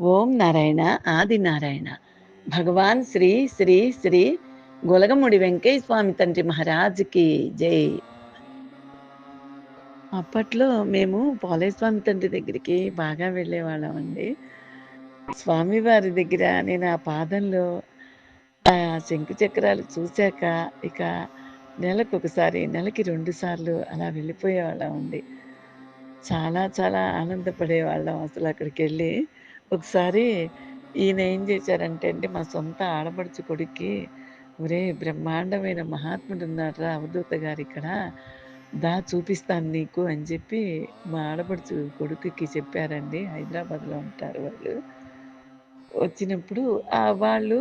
ఓం నారాయణ ఆది నారాయణ భగవాన్ శ్రీ శ్రీ శ్రీ గొలగముడి వెంకయ్య స్వామి తండ్రి మహారాజుకి జై. అప్పట్లో మేము పోలయ్య స్వామి తండ్రి దగ్గరికి బాగా వెళ్ళేవాళ్ళం అండి. స్వామివారి దగ్గర నేను ఆ పాదంలో ఆ శంకు చక్రాలు చూశాక ఇక నెలకొకసారి, నెలకి 2 సార్లు అలా వెళ్ళిపోయేవాళ్ళం అండి. చాలా చాలా ఆనందపడేవాళ్ళం అసలక్కడికెళ్ళి. ఒకసారి ఈయన ఏం చేశారంటే అండి, మా సొంత ఆడపడుచు కొడుక్కి, "ఒరేయ్! బ్రహ్మాండమైన మహాత్ముడున్నాడురా అవధూత గారిక్కడ. దా చూపిస్తాను నీకు" అని చెప్పి మా ఆడపడుచు కొడుకుకి చెప్పారండి. హైదరాబాద్‌లో ఉంటారు వాళ్ళు. వచ్చినప్పుడు వాళ్ళు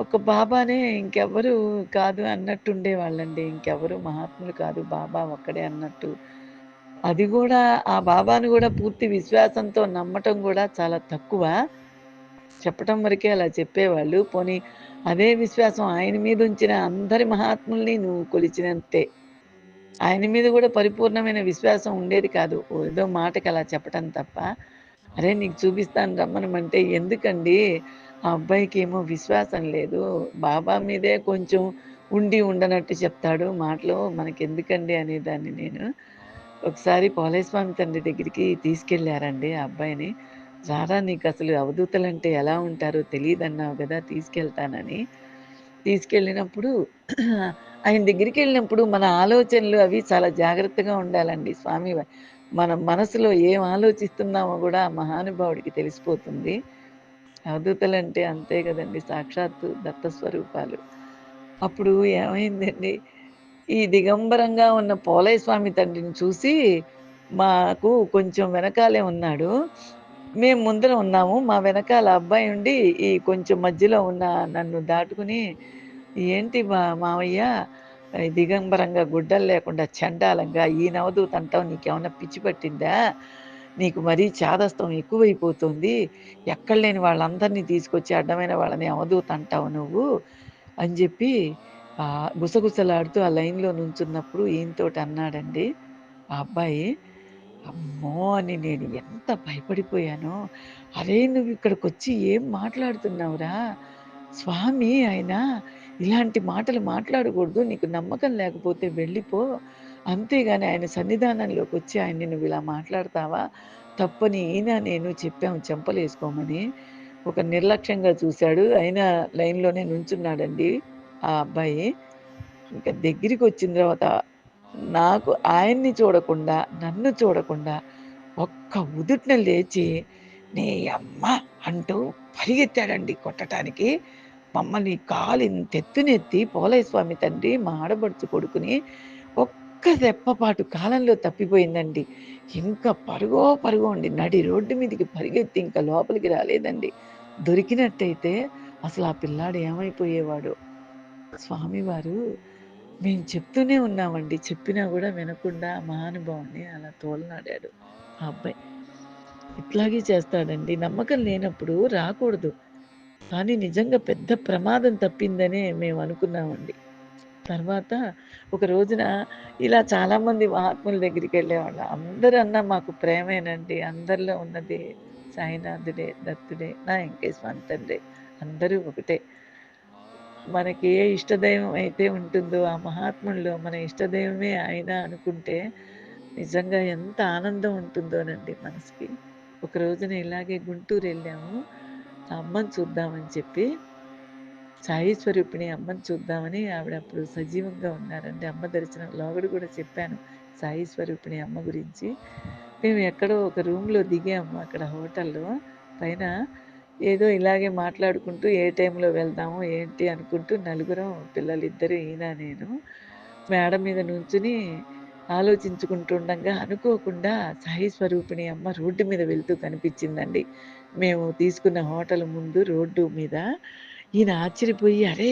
ఒక బాబానే ఇంకెవ్వరు కాదు అన్నట్టుండేవాళ్ళండి. ఇంకెవరు మహాత్ములు కాదు బాబా ఒక్కడే అన్నట్టు. అది గూడా ఆ బాబాను గూడా పూర్తి విశ్వాసంతో నమ్మటం గూడా చాలా తక్కువ. చెప్పటం వరకే అలా చెప్పేవాళ్ళు. పోనీ అదే విశ్వాసం ఆయన మీదుంచిన అందరి మహాత్ముల్ని నువ్వు కొలిచినంతే. ఆయన మీద గూడా పరిపూర్ణమైన విశ్వాసం ఉండేది కాదు. ఏదో మాటకి అలా చెప్పటం తప్ప. "అరే! నీకు చూపిస్తాను రమ్మనమంటే" ఎందుకండి ఆ అబ్బాయికేమో విశ్వాసం లేదు. బాబా మీదే కొంచెం ఉండి ఉండనట్టు చెప్తాడు మాటలు. మనకెందుకండి అనేదాన్ని నేను. ఒకసారి పోలేస్వామి తండ్రి దగ్గరికి తీసుకెళ్లారండి ఆ అబ్బాయిని. "రారా నీకసలు అవధూతలంటే ఎలా ఉంటారో తెలీదన్నావు గదా! తీసుకెళ్తానని." తీసుకెళ్ళినప్పుడు ఆయన దగ్గరికెళ్ళినప్పుడు మన ఆలోచనలు అవి చాలా జాగ్రత్తగా ఉండాలండి మన మనసులో ఏం ఆలోచిస్తున్నామో గూడా ఆ మహానుభావుడికి తెలిసిపోతుంది. అవధూతలంటే అంతే గదండీ! సాక్షాత్తు దత్త స్వరూపాలు. అప్పుడు ఏమైందండి, ఈ దిగంబరంగా ఉన్న పోలయ్య స్వామి తండ్రిని చూసి, మాకు కొంచెం వెనకాలే ఉన్నాడు. మేము ముందర ఉన్నాము. మా వెనకాల అబ్బాయుండి, ఈ కొంచెం మధ్యలో ఉన్న నన్ను దాటుకుని, "ఏంటి మావయ్య దిగంబరంగా గుడ్డలు లేకుండా చండాలంగా ఈయన అవధూత అంటావు నీకేమన్నా పిచ్చి పట్టిందా? నీకు మరీ చాదస్తం ఎక్కువైపోతుంది. ఎక్కడ లేని వాళ్ళందరిని తీసుకొచ్చి అడ్డమైన వాళ్ళని అవధూత అంటావు నువ్వు" అని జెప్పి గుసగుసలాడుతూ ఆ లైన్‌లో నుంచున్నప్పుడు ఈయనతోటి అన్నాడండి ఆ అబ్బాయి. అమ్మో! అని నేను ఎంత భయపడిపోయానో. "అరేయ్! నువ్విక్కడికొచ్చి ఏం మాట్లాడుతున్నావురా? స్వామి ఆయన ఇలాంటి మాటలు మాట్లాడకూడదు. నీకు నమ్మకం లేకపోతే వెళ్ళిపో. అంతేగాని ఆయన సన్నిధానంలోకొచ్చి ఆయన్ని నువ్విలా మాట్లాడతావా? తప్పని ఈయన నేను చెప్పాము చెంపలేసుకోమని." ఒక నిర్లక్ష్యంగా చూసాడు. అయినా లైన్‌లోనే నుంచున్నాడండి ఆ అబ్బాయి. ఇంక దగ్గరికొచ్చిన తర్వాత నాకు ఆయన్ని చూడకుండా, నన్ను చూడకుండా ఒక్క ఉదుటున లేచి, "నీ యమ్మ" అంటూ పరిగెత్తాడండి కొట్టటానికి. మమ్మల్ని కాలు ఇంతెత్తునెత్తి పోలయ్య స్వామి తండ్రి మా ఆడపడుచు కొడుకుని ఒక్క రెప్పపాటు కాలంలో తప్పిపోయిందండి. ఇంక పరుగో పరుగో అండి నడి రోడ్డు మీదకి పరిగెత్తి ఇంక లోపలికి రాలేదండి. దొరికినట్టయితే అసలు ఆ పిల్లాడు ఏమైపోయేవాడో. స్వామివారు మేము చెప్తూనే ఉన్నామండి. చెప్పినా గూడా వినకుండా ఆ మహానుభావుడిని అలా తోలనాడాడు ఆ అబ్బాయి. ఇట్లాగే చేస్తాడండి. నమ్మకం లేనప్పుడు రాకూడదు. కానీ నిజంగా పెద్ద ప్రమాదం తప్పిందనే మేమనుకున్నామండి. తర్వాత ఒక రోజున ఇలా చాలామంది మహాత్ముల దగ్గరికెళ్ళేవాళ్ళం. అందరన్నా మాకు ప్రేమేనండి. అందరిలో ఉన్నది సాయినాథుడే, దత్తుడే, నా వెంకటేశ్వర తండ్రే. అందరూ ఒకటే. మనకి ఏ ఇష్టదైవం అయితే ఉంటుందో, ఆ మహాత్ముల్లో మన ఇష్టదైవమే ఆయన అనుకుంటే, నిజంగా ఎంత ఆనందం ఉంటుందోనండి మనసుకి. ఒక రోజున ఇలాగే గుంటూరెళ్ళాము. ఆ అమ్మని చూద్దామని చెప్పి, సాయి స్వరూపిణి అమ్మని చూద్దామని ఆవిడ అప్పుడు సజీవంగా ఉన్నారండి. అమ్మ దర్శనం లోగడ గూడా చెప్పాను. సాయి స్వరూపిణి అమ్మ గురించి. మేము ఎక్కడో ఒక రూమ్‌లో దిగాము అక్కడ హోటల్‌లో. పైన ఏదో ఇలాగే మాట్లాడుకుంటూ ఏ టైంలో వెళ్దాము, ఏంటి అనుకుంటూ నలుగురం పిల్లలిద్దరు ఈయన, నేను మేడ మీద నుంచుని ఆలోచించుకుంటుండంగా అనుకోకుండా సాయి స్వరూపిణి అమ్మ రోడ్డు మీద వెళ్తూ కనిపించిందండి. మేము తీసుకున్న హోటల్ ముందు రోడ్డు మీద. ఈయన ఆశ్చర్యపోయి, "అరే!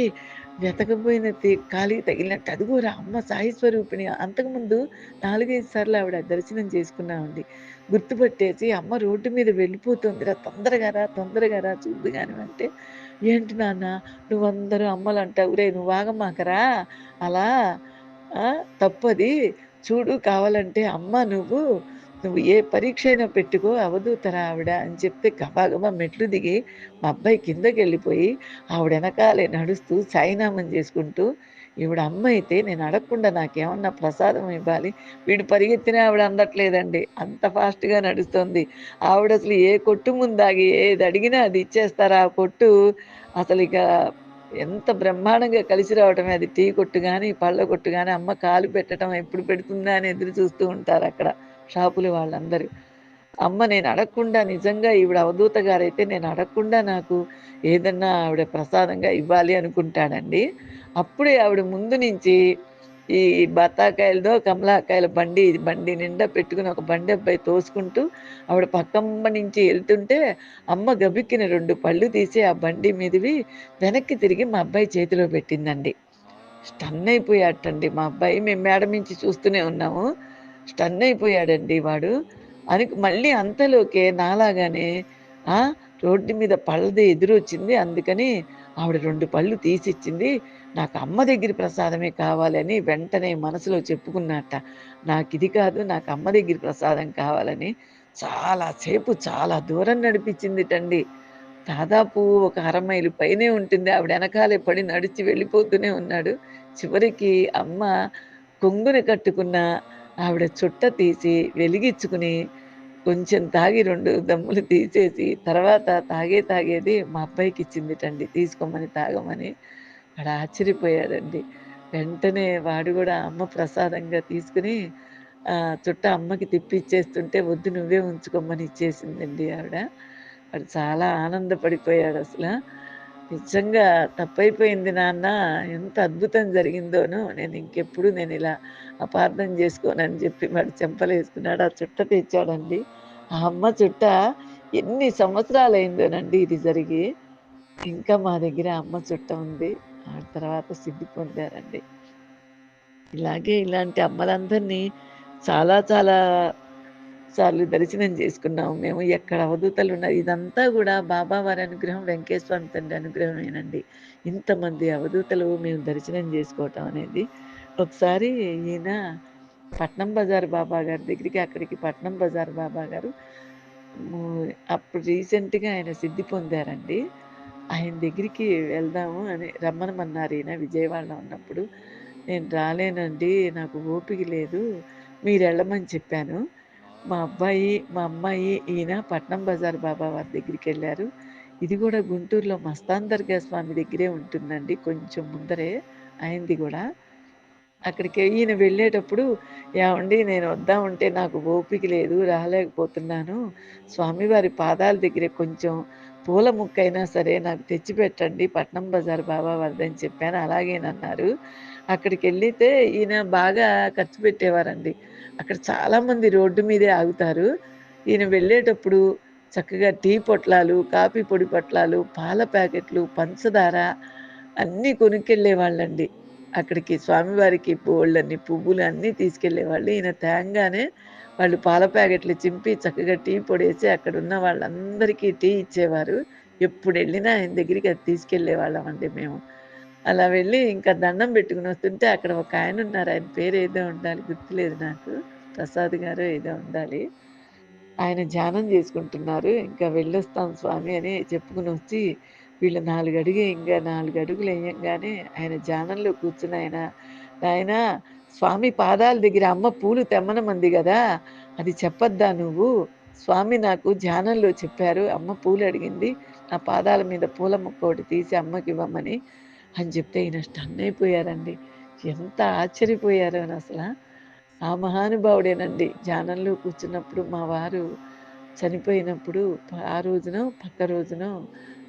వెతకపోయిన కాలికి తగిలినట్టు అదిగోరా అమ్మ సాయి స్వరూపిణి." అంతకుముందు 4, 5 సార్లు ఆవిడ దర్శనం చేసుకున్నామండి. గుర్తుపట్టేసి, "అమ్మ రోడ్డు మీద వెళ్ళిపోతుందిరా తొందరగా రా చూద్దుగాని" అంటే, "ఏంటి నాన్న నువ్వందరూ అమ్మలంటావు. ఒరేయ్ నువ్వు ఆగమాకరా అలా తప్పది. చూడు కావాలంటే అమ్మ నువ్వు నువ్వు ఏ పరీక్ష అయినా పెట్టుకో అవధూతరా ఆవిడ అని చెప్తే గబగబా మెట్లు దిగి మా అబ్బాయి కిందకెళ్ళిపోయి ఆవిడ వెనకాలే నడుస్తూ సాయినామం చేసుకుంటూ ఈవిడ అమ్మ అయితే నేను అడగకుండా నాకేమన్నా ప్రసాదం ఇవ్వాలి వీడు పరిగెత్తినా ఆవిడ అందట్లేదండి అంత ఫాస్ట్గా నడుస్తుంది ఆవిడ అసలు ఏ కొట్టు ముందాగి ఏది అడిగినా అది ఇచ్చేస్తారు ఆ కొట్టు అసలు ఇక ఎంత బ్రహ్మాండంగా కలిసి రావటమే అది టీ కొట్టు కానీ పళ్ళ కొట్టు కానీ అమ్మ కాలు పెట్టడం ఎప్పుడు పెడుతుందా అని ఎదురు చూస్తూ ఉంటారు అక్కడ షాపులు వాళ్ళందరూ. అమ్మ నేను అడగకుండా నిజంగా ఈవిడ అవధూత గారైతే నేను అడగకుండా నాకు ఏదన్నా ఆవిడ ప్రసాదంగా ఇవ్వాలి అనుకుంటాడండి. అప్పుడే ఆవిడ ముందు నుంచి ఈ బత్తాకాయలదో, కమలాకాయల బండి బండి నిండా పెట్టుకుని ఒక బండి అబ్బాయి తోసుకుంటూ ఆవిడ పక్కమ్మ నుంచి ఎళ్తుంటే అమ్మ గబిక్కిన 2 పళ్ళు తీసి ఆ బండి మీదవి వెనక్కి తిరిగి మా అబ్బాయి చేతిలో పెట్టిందండి. స్టన్ అయిపోయాడటండి మా అబ్బాయి. మేము మేడ మించి చూస్తూనే ఉన్నాము. స్టన్ అయిపోయాడండి వాడు. మళ్ళీ అంతలోకే నాలాగానే ఆ! రోడ్డు మీద పళ్ళది ఎదురొచ్చింది. అందుకని ఆవిడ 2 పళ్ళు తీసిచ్చింది. నాకు అమ్మ దగ్గర ప్రసాదమే కావాలని వెంటనే మనసులో చెప్పుకున్నట్ట. నాకిది కాదు నాకు అమ్మ దగ్గర ప్రసాదం కావాలని. చాలా సేపు చాలా దూరం నడిపించిందిటండి. దాదాపు ఒక అర మైలు పైనే ఉంటుంది. ఆవిడ ఎనకాలే పడి నడిచి వెళ్ళిపోతూనే ఉన్నాడు. చివరికి అమ్మ కొంగున కట్టుకున్న ఆవిడ చుట్ట తీసి వెలిగిచ్చుకుని, కొంచెం తాగి 2 దమ్ములు తీసేసి, తర్వాత తాగేది మా అబ్బాయికిచ్చిందిటండి. తీసుకోమని, తాగమని. వాడు ఆశ్చర్యపోయాడండి. వెంటనే వాడు గూడా అమ్మ ప్రసాదంగా తీసుకొని చుట్ట అమ్మకి తిప్పిచ్చేస్తుంటే, "వద్దు నువ్వే ఉంచుకోమని" ఇచ్చేసిందండి ఆవిడ. వాడు చాలా ఆనందపడిపోయాడసల. నిజంగా తప్పైపోయింది నాన్న. ఎంత అద్భుతం జరిగిందోను. నేనిలా అపార్థం జేసుకోనని జెప్పి వాడు చెంపలేసుకున్నాడు. ఆ చుట్ట తెచ్చాడండి. ఆ అమ్మ చుట్ట ఎన్ని సంవత్సరాలయిందోనండి ఇది జరిగి. ఇంకా మా దగ్గర అమ్మ చుట్ట ఉంది. ఆ తర్వాత సిద్ధి పొందారండి. ఇలాంటి అమ్మలందరినీ చాలా చాలా సార్లు దర్శనం చేసుకున్నాము మేము. ఎక్కడ అవధూతలున్నారు. ఇదంతా గూడా బాబా వారి అనుగ్రహం, వెంకటేశ్వర స్వామి తండ్రి అనుగ్రహమేనండి. ఇంతమంది అవధూతలు మేము దర్శనం జేసుకోవటం అనేది. ఒకసారి ఈయన పట్నం బజార్ బాబా గారి దగ్గరికి అక్కడికి పట్నం బజార్ బాబా గారు అప్పుడు రీసెంట్‌గా ఆయన సిద్ధి పొందారండి. ఆయన దగ్గరికి వెళ్దాము అని రమ్మనమన్నారు ఈయన విజయవాడలో ఉన్నప్పుడు. నేను రాలేనండి. నాకు ఓపిక లేదు. మీరెళ్ళమని చెప్పాను. మా అమ్మాయి, ఈయన పట్నం బజార్ బాబా వారి దగ్గరికెళ్లారు. ఇది గూడా గుంటూరులో మస్తాన్ దర్గా స్వామి దగ్గరే ఉంటుందండి. కొంచెం ముందరే ఆయనది గూడా. అక్కడికి ఈయన వెళ్ళేటప్పుడు, "ఏవండీ నేను వద్దామంటే నాకు ఓపిక లేదు, రాలేకపోతున్నాను. స్వామివారి పాదాల దగ్గర కొంచెం పూల ముక్కైనా సరే నాకు తెచ్చిపెట్టండి. పట్నం బజార్ బాబా వారిదని" చెప్పాను. అలాగేనన్నారు. అక్కడికెళ్ళితే ఈయన బాగా ఖర్చు పెట్టేవారండి. అక్కడ చాలామంది రోడ్డు మీదే ఆగుతారు. ఈయన వెళ్ళేటప్పుడు చక్కగా టీ పొట్లాలు, కాఫీ పొడి పొట్లాలు, పాల ప్యాకెట్లు, పంచదార అన్నీ కొనుక్కెళ్ళేవాళ్ళండి. అక్కడికి స్వామివారికి బోలెడన్ని పువ్వులు అన్నీ తీసుకెళ్ళేవాళ్ళు. ఈయన తేంగానే వాళ్ళు పాల ప్యాకెట్లు చింపి చక్కగా టీ పొడేసి అక్కడున్న వాళ్ళందరికీ టీ ఇచ్చేవారు. ఎప్పుడెళ్ళినా ఆయన దగ్గరికి అది తీసుకెళ్ళేవాళ్ళమండి మేము. అలా వెళ్ళి ఇంకా దండం పెట్టుకొనొస్తుంటే అక్కడ ఒకాయనున్నారు. ఆయన పేరేదో ఉండాలి గుర్తులేదు నాకు. ప్రసాద్ గారో ఏదో ఉండాలి. ఆయన ధ్యానం జేసుకుంటున్నారు. ఇంకా వెళ్ళొస్తాం స్వామి అని చెప్పుకొనొచ్చి, వీళ్ళు 4 అడుగే ఇంగా 4 అడుగులెయ్యంగానే ఆయన ధ్యానంలో కూర్చుని "నాయనా స్వామి పాదాల దగ్గర అమ్మ పూలు తెమ్మనమంది గదా! అది చెప్పొద్దా నువ్వు? స్వామి నాకు ధ్యానంలో చెప్పారు. అమ్మ పూలడిగింది. నా పాదాల మీద పూల మొక్క ఒకటి తీసి అమ్మకివ్వమని" అని చెప్తే ఈయన స్టన్నయిపోయారండి. ఎంత ఆశ్చర్యపోయారోనసల. ఆ మహానుభావుడేనండి. ధ్యానంలో కూర్చున్నప్పుడు మా వారు చనిపోయినప్పుడు ఆ రోజునో, పక్క రోజునో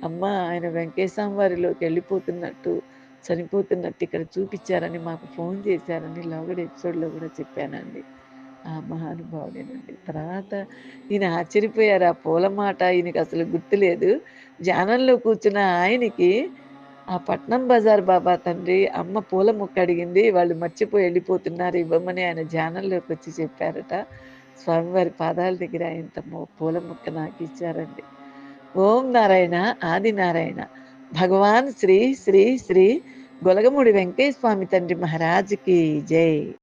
అమ్మ ఆయన వెంకటేశ్వర వారిలోకెళ్ళిపోతున్నట్టు, చనిపోతున్నట్టు ఇక్కడ చూపిచ్చారని మాకు ఫోను చేశారని లోగడ ఎపిసోడ్‌లో గూడా చెప్పానండి. ఆ మహానుభావుడేనండి. తర్వాత ఈయన ఆశ్చర్యపోయారు. ఆ పూల మాట ఈయనకసలు గుర్తులేదు. ధ్యానంలో కూర్చున్న ఆయనకి ఆ పట్నం బజార్ బాబా తండ్రి అమ్మ పూల మొక్కడిగింది. వాళ్ళు మర్చిపోయి ఎళ్ళిపోతున్నారు ఇవ్వమని ఆయన ధ్యానంలోకొచ్చి చెప్పారట. స్వామివారి పాదాల దగ్గర ఇంత పూల మొక్క నాకిచ్చారండి. ఓం నారాయణ ఆది నారాయణ. భగవాన్ శ్రీ శ్రీ శ్రీ గొలగమూడి వెంకటేశ్వర స్వామి తండ్రి మహారాజుకి జై.